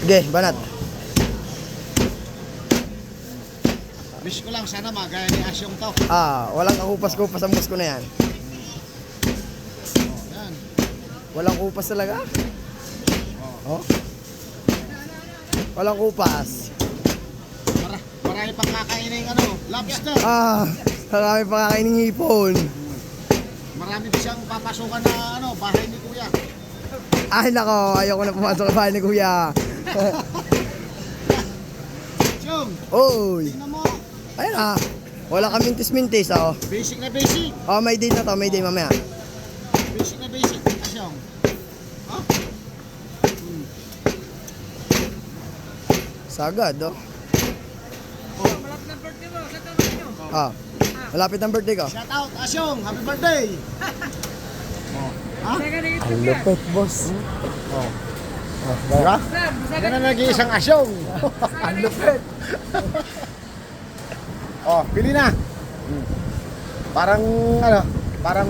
Sige, banat. Wish ko lang sana magaya ni Asyong to. Walang kakupas-kupas ang musko na yan. Yan. Walang kupas talaga. Oh. Walang kupas. Marami pang kakainin lobster. Marami pa kakainin hipon. Marami pa siyang papasukan na bahay ni Kuya. Ay nako, ayoko na pumasok sa bahay ni Kuya. Asyong, Oy. tingnan mo. Ayun wala kaming mintis-mintis Basic na basic. May day na to, may day mamaya. Basic na basic. Asyong. Sagad Malapit ng birthday mo. Sa tanong nyo. malapit ang birthday ko. Shout out Asyong, happy birthday. Ang lupit, boss. Diba? Sir, Yan ang nag-iisang Asyong. Ang lupit. Pili na. Parang parang